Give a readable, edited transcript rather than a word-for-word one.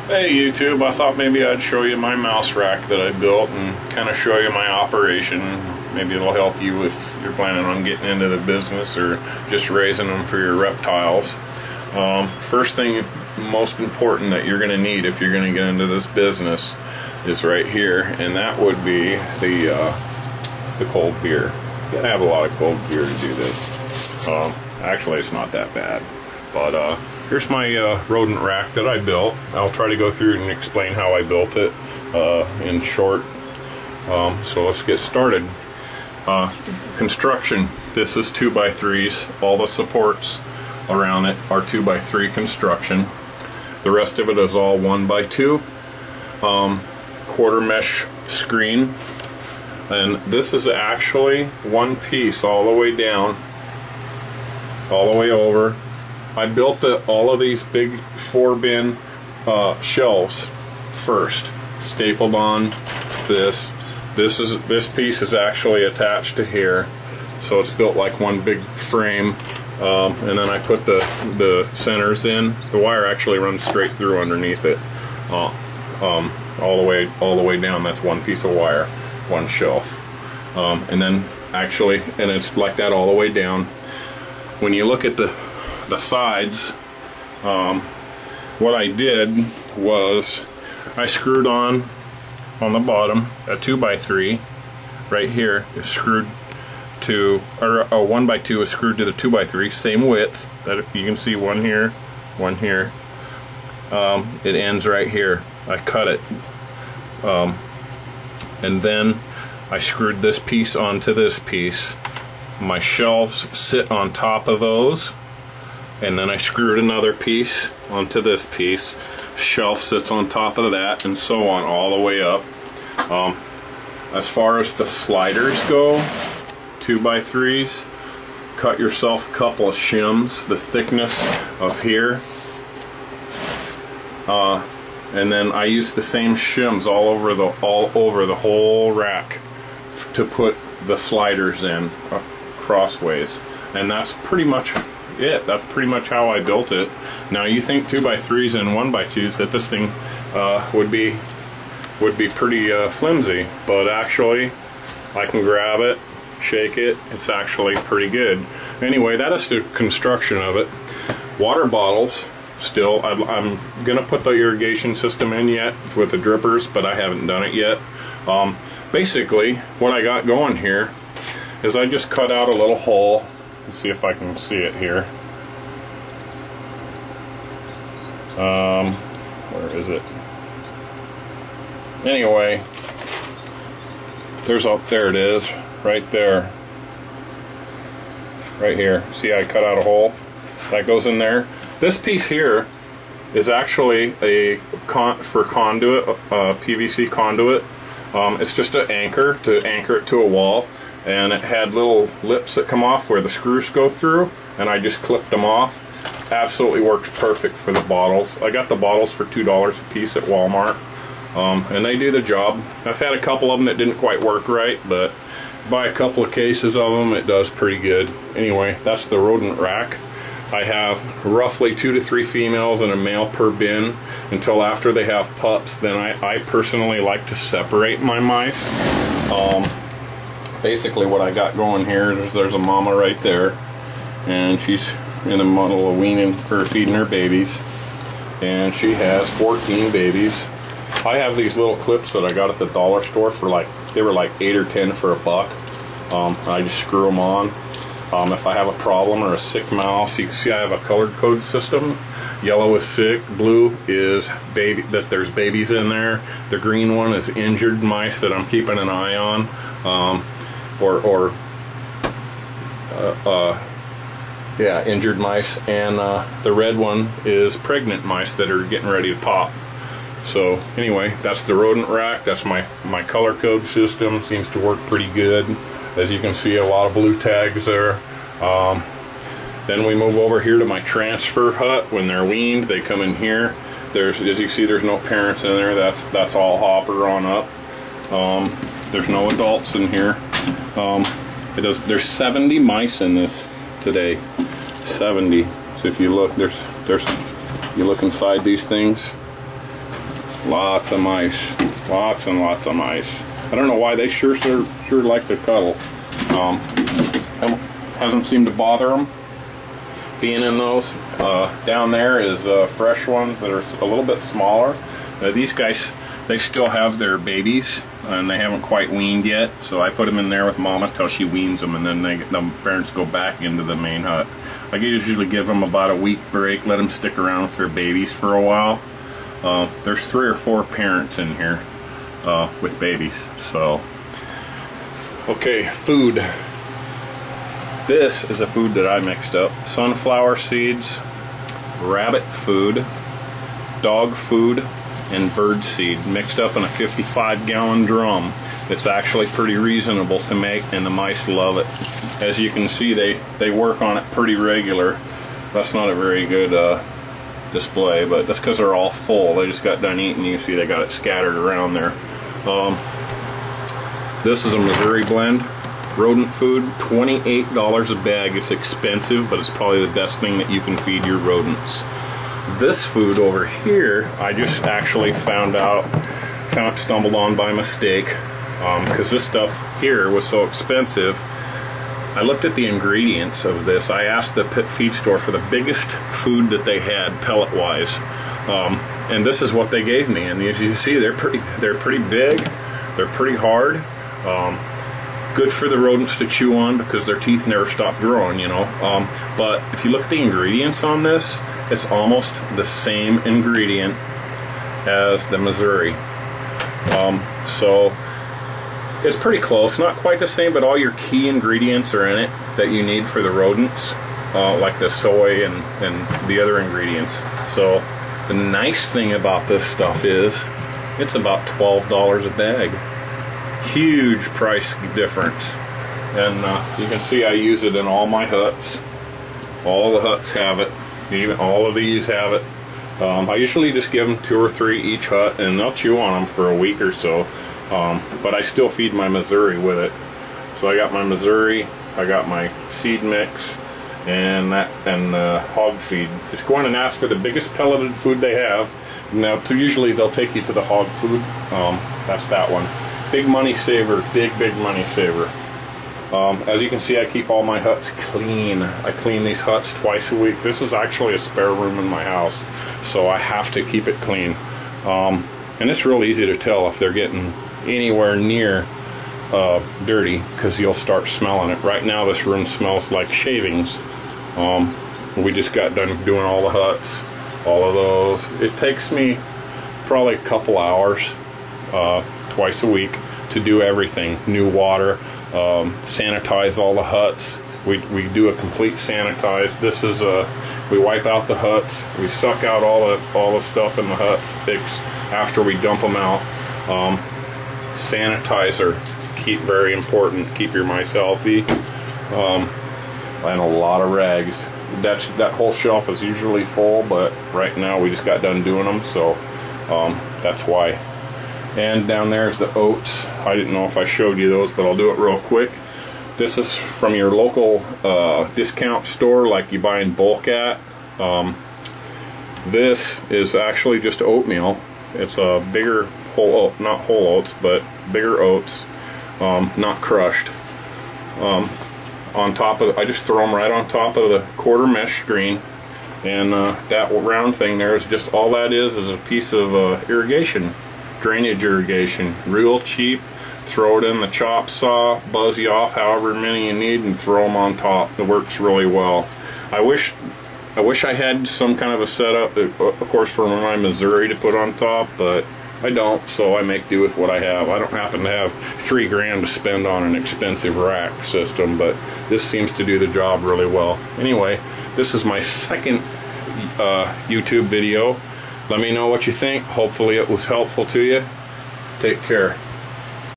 Hey YouTube, I thought maybe I'd show you my mouse rack that I built and kind of show you my operation. Maybe it'll help you if you're planning on getting into the business or just raising them for your reptiles. First thing, most important that you're going to need if you're going to get into this business is right here, and that would be the cold beer. You gotta have a lot of cold beer to do this. Actually, it's not that bad, but here's my rodent rack that I built. I'll try to go through and explain how I built it in short. So let's get started. Construction. This is 2x3s. All the supports around it are 2x3 construction. The rest of it is all 1x2. Quarter mesh screen. And this is actually one piece all the way down, all the way over. I built all of these big 4-bin shelves first, stapled on this. This piece is actually attached to here, so it's built like one big frame. And then I put the centers in. The wire actually runs straight through underneath it, all the way down. That's one piece of wire, one shelf, and then actually, and it's like that all the way down. When you look at the sides, what I did was I screwed on the bottom a 2x3 right here is screwed to, or a 1x2 is screwed to the 2x3, same width. That you can see, one here, one here. It ends right here. I cut it, and then I screwed this piece onto this piece. My shelves sit on top of those, and then I screwed another piece onto this piece. Shelf sits on top of that, and so on all the way up. As far as the sliders go, 2x3s, cut yourself a couple of shims, the thickness of here. And then I use the same shims all over the whole rack to put the sliders in crossways, and that's pretty much it. That's pretty much how I built it. Now you think 2x3s and 1x2s that this thing would be pretty flimsy, but actually I can grab it, shake it. It's actually pretty good. Anyway, that is the construction of it. Water bottles. Still, I'm gonna put the irrigation system in yet with the drippers, but I haven't done it yet. Basically, what I got going here is I just cut out a little hole. Let's see if I can see it here. Where is it? Anyway, there it is, right there, right here. See, I cut out a hole that goes in there. This piece here is actually for conduit, PVC conduit. It's just an anchor to anchor it to a wall, and it had little lips that come off where the screws go through, and I just clipped them off. Absolutely works perfect for the bottles. I got the bottles for $2 a piece at Walmart, and they do the job. I've had a couple of them that didn't quite work right, but buy a couple of cases of them, it does pretty good. Anyway, that's the rodent rack. I have roughly 2 to 3 females and a male per bin until after they have pups. Then I personally like to separate my mice. Basically what I got going here is there's a mama right there, and she's in the middle of weaning or feeding her babies, and she has 14 babies. I have these little clips that I got at the dollar store for they were like 8 or 10 for $1. I just screw them on. If I have a problem or a sick mouse, you can see I have a color code system. Yellow is sick, blue is that there's babies in there. The green one is injured mice that I'm keeping an eye on, yeah, injured mice. And the red one is pregnant mice that are getting ready to pop. So anyway, that's the rodent rack. That's my color code system. Seems to work pretty good. As you can see, a lot of blue tags there. Then we move over here to my transfer hut. When they're weaned, they come in here. As you see, there's no parents in there. That's all hopper on up. There's no adults in here. There's 70 mice in this today. 70. So if you look, you look inside these things. Lots of mice. Lots and lots of mice. I don't know why, they sure like to cuddle. Hasn't seemed to bother them being in those. Down there is fresh ones that are a little bit smaller. These guys, they still have their babies and they haven't quite weaned yet, so I put them in there with mama till she weans them, and then the parents go back into the main hut. I usually give them about a week break, let them stick around with their babies for a while. There's 3 or 4 parents in here with babies. So, okay, food. This is a food that I mixed up. Sunflower seeds, rabbit food, dog food, and bird seed mixed up in a 55-gallon drum. It's actually pretty reasonable to make, and the mice love it. As you can see, they work on it pretty regular. That's not a very good display, but that's because they're all full. They just got done eating. You can see they got it scattered around there. This is a Missouri blend. Rodent food, $28 a bag. It's expensive, but it's probably the best thing that you can feed your rodents. This food over here, I just actually stumbled on by mistake, because this stuff here was so expensive. I looked at the ingredients of this. I asked the pet feed store for the biggest food that they had pellet wise, and this is what they gave me. And as you see, they're pretty big, they're pretty hard. Good for the rodents to chew on because their teeth never stop growing, you know. But if you look at the ingredients on this, it's almost the same ingredient as the Missouri. So it's pretty close, not quite the same, but all your key ingredients are in it that you need for the rodents, like the soy and the other ingredients. So the nice thing about this stuff is it's about $12 a bag. Huge price difference. And you can see I use it in all my huts. All the huts have it. Even all of these have it. I usually just give them 2 or 3 each hut, and they'll chew on them for a week or so. But I still feed my Missouri with it. So I got my Missouri, I got my seed mix, and hog feed. Just go in and ask for the biggest pelleted food they have. Now, usually they'll take you to the hog food. That's that one. Big money saver, big money saver. As you can see, I keep all my huts clean. I clean these huts twice a week. This is actually a spare room in my house, so I have to keep it clean. And it's real easy to tell if they're getting anywhere near dirty, because you'll start smelling it. Right now this room smells like shavings. We just got done doing all the huts, all of those. It takes me probably a couple hours twice a week to do everything. New water, sanitize all the huts. We do a complete sanitize. This is we wipe out the huts, we suck out all the stuff in the huts after we dump them out. Sanitizer, very important. Keep your mice healthy. And a lot of rags. That whole shelf is usually full, but right now we just got done doing them, so that's why. And down there is the oats. I didn't know if I showed you those, but I'll do it real quick. This is from your local discount store, like you buy in bulk at. This is actually just oatmeal. It's a bigger whole oat, not whole oats, but bigger oats, not crushed. On top of, I just throw them right on top of the quarter mesh screen, and that round thing there is just all that is a piece of irrigation. Drainage irrigation, real cheap. Throw it in the chop saw, buzz you off however many you need, and throw them on top. It works really well. I wish I had some kind of a setup, of course, for my Missouri to put on top, but I don't, so I make do with what I have. I don't happen to have $3 grand to spend on an expensive rack system, but this seems to do the job really well. Anyway, this is my second YouTube video. Let me know what you think. Hopefully it was helpful to you. Take care.